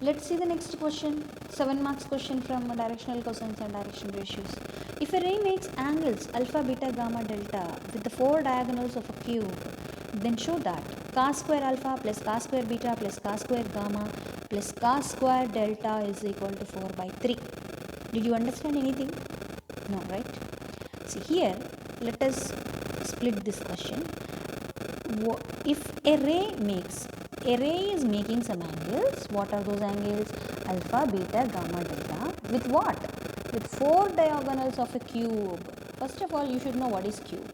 Let's see the next question. 7 marks question from directional cosines and direction ratios. If a ray makes angles alpha, beta, gamma, delta with the 4 diagonals of a cube, then show that cos square alpha plus cos square beta plus cos square gamma plus cos square delta is equal to 4 by 3. Did you understand anything? No, right? See here, let us split this question. If a ray is making some angles, what are those angles? Alpha, beta, gamma, delta. With what? With 4 diagonals of a cube. First of all, you should know what is cube.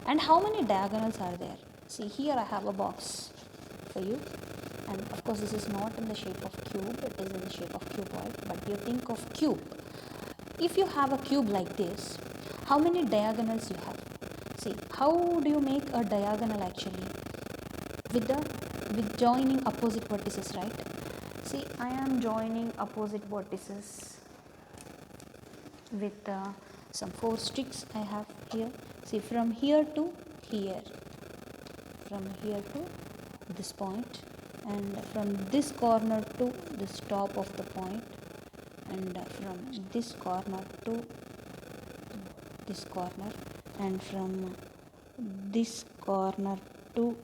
And how many diagonals are there? See here I have a box for you. And of course this is not in the shape of cube, it is in the shape of cuboid. But you think of cube. If you have a cube like this, how many diagonals you have? See, how do you make a diagonal actually? With joining opposite vertices, right? See, I am joining opposite vertices with some 4 sticks I have here. See, from here to here, from here to this point, and from this corner to this top of the point, and from this corner to this corner, and from this corner to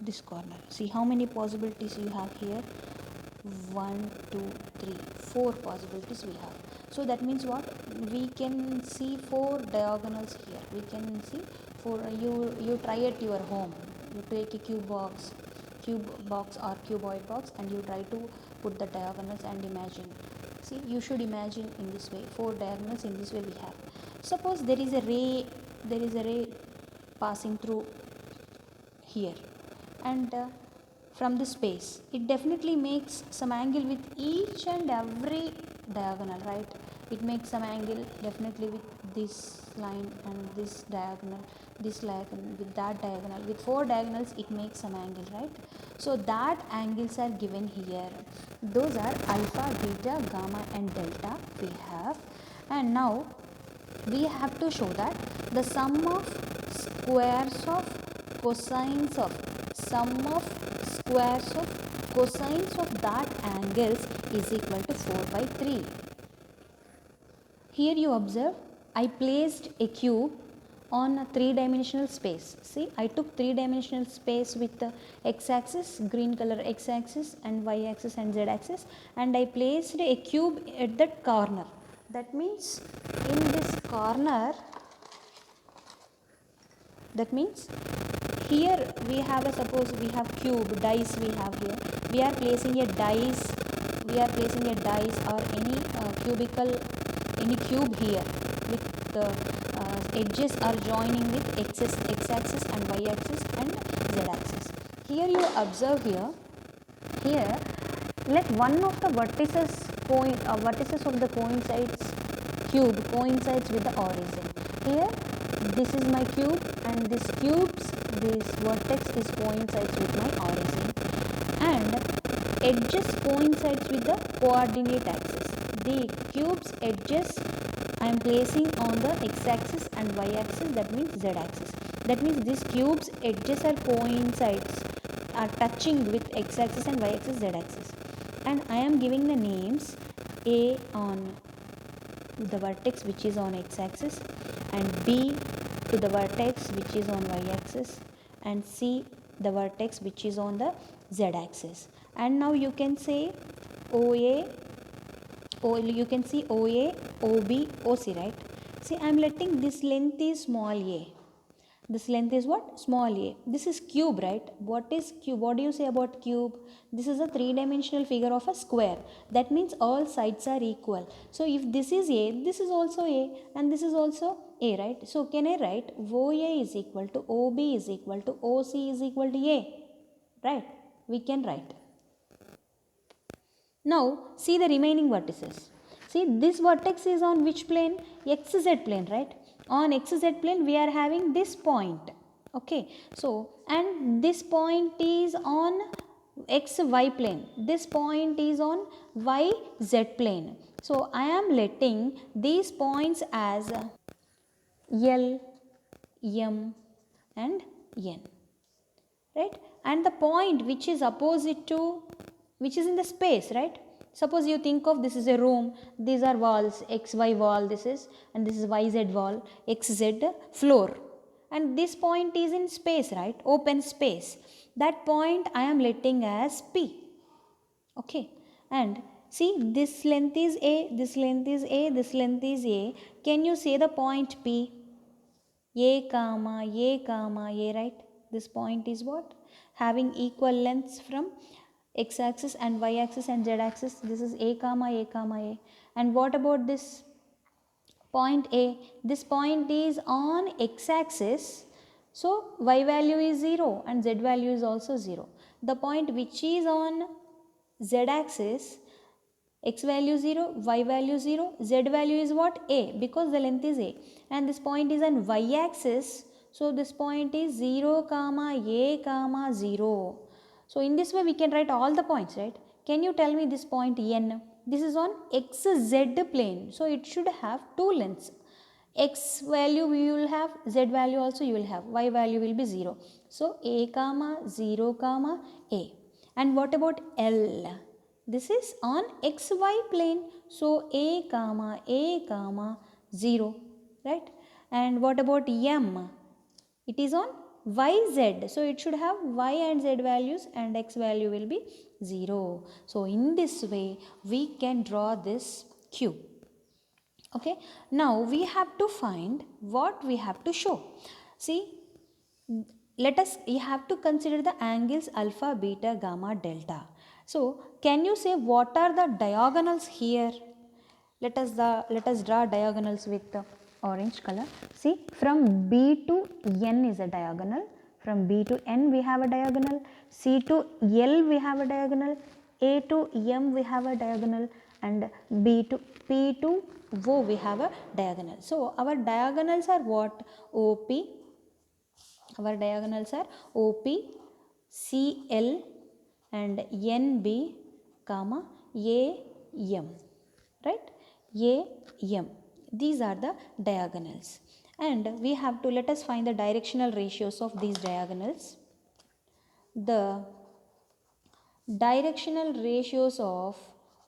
this corner. See how many possibilities you have here? 1, 2, 3, 4 possibilities we have. So that means what? We can see 4 diagonals here. We can see 4. You try at your home. You take a cube box or cuboid box, and you try to put the diagonals and imagine. See, you should imagine in this way. 4 diagonals in this way we have. Suppose there is a ray passing through here, and from this space it definitely makes some angle with each and every diagonal, right? It makes some angle definitely with this line and this diagonal, this line with that diagonal. With 4 diagonals it makes some angle, right? So that angles are given here. Those are alpha, beta, gamma and delta we have. And now we have to show that the sum of squares of cosines of cosines of that angles is equal to 4 by 3. Here you observe, I placed a cube on a 3-dimensional space. See, I took 3-dimensional space with the x-axis, green color x-axis, and y-axis and z-axis, and I placed a cube at that corner. That means in this corner, that means here we have a, suppose we have cube, dice we have here. We are placing a dice or any any cube here with the edges are joining with x-axis and y-axis and z-axis. Here you observe here let one of the vertices of the cube coincides with the origin. Here this is my cube, and this vertex is coincides with my origin, and edges coincides with the coordinate axis. The cube's edges I am placing on the x-axis and y-axis, that means z-axis. That means this cube's edges are touching with x-axis and y-axis, z-axis. And I am giving the names A on the vertex which is on x-axis, and B to the vertex which is on y-axis, and C the vertex which is on the z-axis. And now you can say you can see OA, OB, OC, right? See, I am letting this length is small a. This length is what? Small a. This is cube, right? What is cube? What do you say about cube? This is a 3-dimensional figure of a square. That means all sides are equal. So if this is a, this is also a, and this is also a, right? So can I write OA is equal to OB is equal to OC is equal to a, right? We can write. Now see the remaining vertices. See, this vertex is on which plane? XZ plane, right? On XZ plane we are having this point. Okay, so and this point is on XY plane. This point is on YZ plane. So I am letting these points as L, M and N, right? And the point which is opposite to which is in the space, right? Suppose you think of this is a room, these are walls, xy wall this is, and this is yz wall, xz floor, and this point is in space, right? Open space. That point I am letting as P. Okay, and see, this length is A, this length is A, this length is A. Can you say the point P? A comma A comma A, right? This point is what? Having equal lengths from x axis and y axis and z axis. This is A comma A comma A. And what about this point A? This point is on x axis, so y value is 0 and z value is also 0. The point which is on z axis, x value 0, y value 0, z value is what? A, because the length is A, and this point is on y axis, so this point is 0 comma A comma 0. So in this way we can write all the points, right? Can you tell me this point N? This is on xz plane, so it should have two lengths. X value you will have, z value also you will have, y value will be 0. So A comma 0 comma A. And what about L? This is on xy plane, so A comma 0, right? And what about M? It is on yz, so it should have y and z values, and x value will be 0. So in this way we can draw this cube. Okay, now we have to find what we have to show. See, you have to consider the angles alpha, beta, gamma, delta. So can you say what are the diagonals here? Let us draw diagonals with the orange color. See, from B to N is a diagonal. From B to N we have a diagonal. C to L we have a diagonal. A to M we have a diagonal, and B to P to O we have a diagonal. So our diagonals are what? OP. Our diagonals are OP, CL and NB, comma AM, right? AM. These are the diagonals, and we have to, let us find the directional ratios of these diagonals. The directional ratios of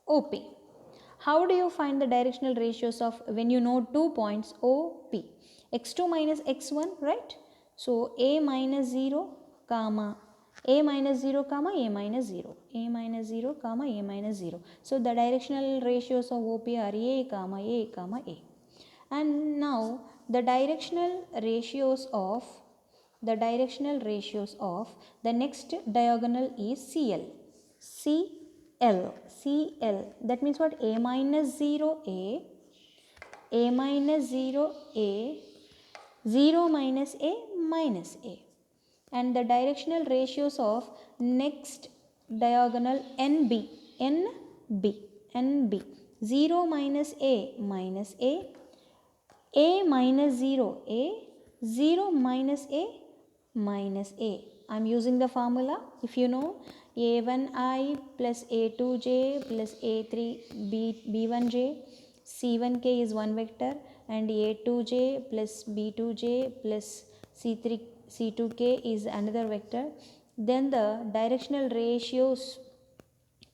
OP. How do you find the directional ratios of, when you know 2 points OP? x2 minus x1, right? So A minus 0 comma A minus 0 comma A minus 0, A minus 0 comma A minus 0. So the directional ratios of OP are A comma A comma A. And now the directional ratios of the next diagonal is CL. CL, that means what? A minus 0 A minus 0 A, 0 minus A minus A. And the directional ratios of next diagonal NB, 0 minus A minus A minus 0 A, 0 minus A minus A. I am using the formula, if you know, A1I plus A2J plus A3B1J, C1K is one vector, and A2J plus B2J plus C2K is another vector. Then the directional ratios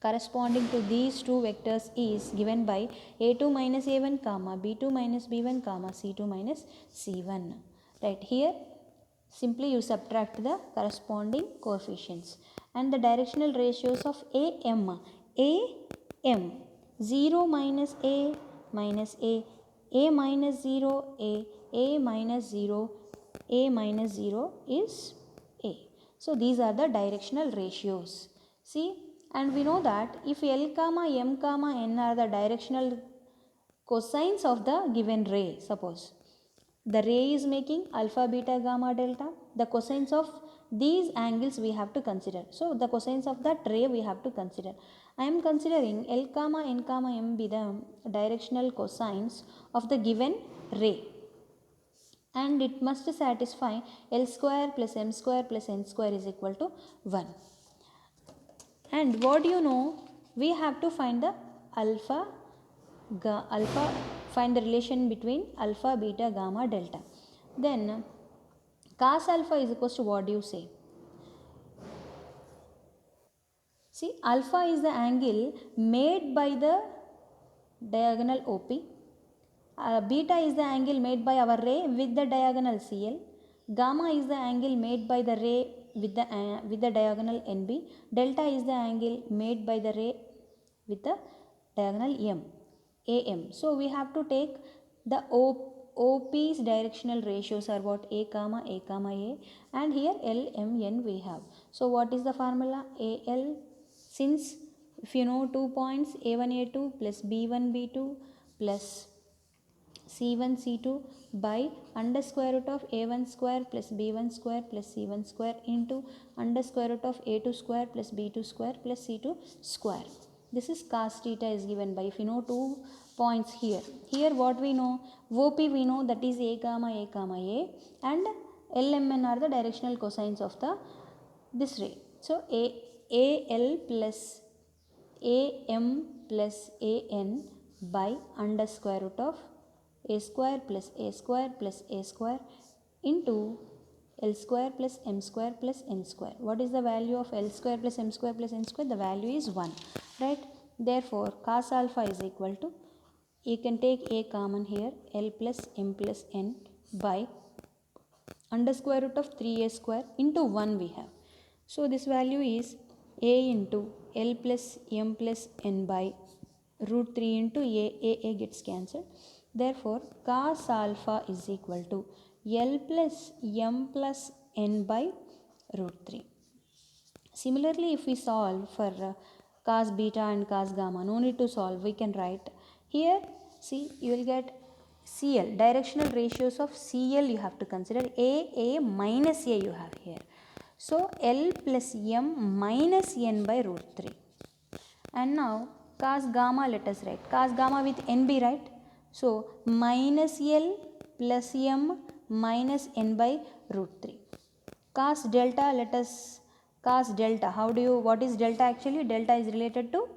corresponding to these two vectors is given by A2 minus A1 comma B2 minus B1 comma C2 minus C1. Right, here simply you subtract the corresponding coefficients. And the directional ratios of AM, 0 minus A minus A minus 0 A minus 0, A minus 0 is A. So these are the directional ratios. See, and we know that if L comma M comma N are the directional cosines of the given ray, suppose the ray is making alpha, beta, gamma, delta, the cosines of these angles we have to consider. So the cosines of that ray we have to consider. I am considering L comma N comma M be the directional cosines of the given ray, and it must satisfy L square plus M square plus N square is equal to 1. And what do you know? We have to find the find the relation between alpha, beta, gamma, delta. Then cos alpha is equals to, what do you say? See, alpha is the angle made by the diagonal OP. Beta is the angle made by our ray with the diagonal CL. Gamma is the angle made by the ray with the diagonal NB. Delta is the angle made by the ray with the diagonal AM. So we have to take the OP's directional ratios are what? A comma A, and here L, M, N we have. So what is the formula? AL, since if you know 2 points, A1, A2 plus B1, B2 plus C1, C2 by under square root of A1 square plus B1 square plus C1 square into under square root of A2 square plus B2 square plus C2 square. This is cos theta is given by, if you know 2 points here. Here what we know? OP we know, that is A comma A, and LMN are the directional cosines of this ray. So AL plus AM plus AN by under square root of A square plus A square plus A square into L square plus M square plus N square. What is the value of L square plus M square plus N square? The value is 1, right? Therefore, cos alpha is equal to, you can take A common here, L plus M plus N by under square root of 3A square into 1 we have. So this value is A into L plus M plus N by root 3 into A gets cancelled. Therefore, cos alpha is equal to L plus M plus N by root 3. Similarly, if we solve for cos beta and cos gamma, no need to solve, we can write here. See, you will get CL, directional ratios of CL you have to consider. A minus A you have here. So, L plus M minus N by root 3. And now, cos gamma let us write. Cos gamma with NB, right? So, minus L plus M minus N by root 3. Cos delta, let us, cos delta, what is delta actually? Delta is related to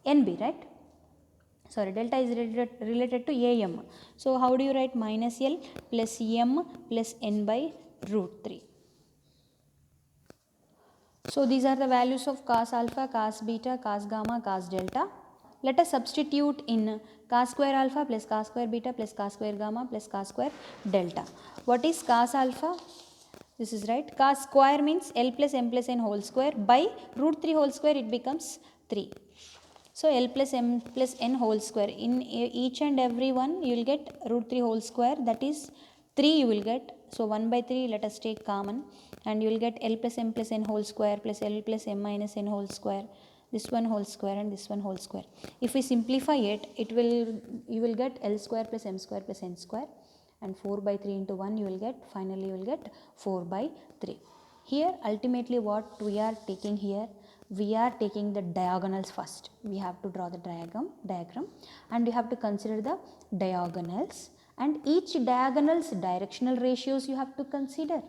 NB, right? Sorry, delta is related to AM. So, how do you write? Minus L plus M plus N by root 3. So, these are the values of cos alpha, cos beta, cos gamma, cos delta. Let us substitute in cos square alpha plus cos square beta plus cos square gamma plus cos square delta. What is cos alpha? This is right. Cos square means L plus M plus N whole square by root 3 whole square, it becomes 3. So, L plus M plus N whole square, in each and every one you will get root 3 whole square, that is 3 you will get. So, 1 by 3 let us take common, and you will get L plus M plus N whole square plus L plus M minus N whole square, this one whole square and this one whole square. If we simplify it, you will get L square plus M square plus N square, and 4 by 3 into 1 you will get, finally you will get 4 by 3. Here ultimately what we are taking here, we are taking the diagonals first. We have to draw the diagram and we have to consider the diagonals, and each diagonal's directional ratios you have to consider,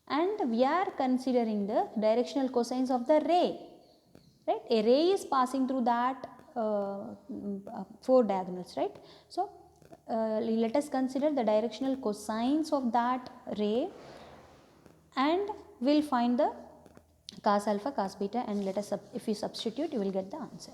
and we are considering the directional cosines of the ray, right? A ray is passing through that 4 diagonals, right? So, let us consider the directional cosines of that ray, and we'll find the cos alpha, cos beta, and let us if you substitute you will get the answer.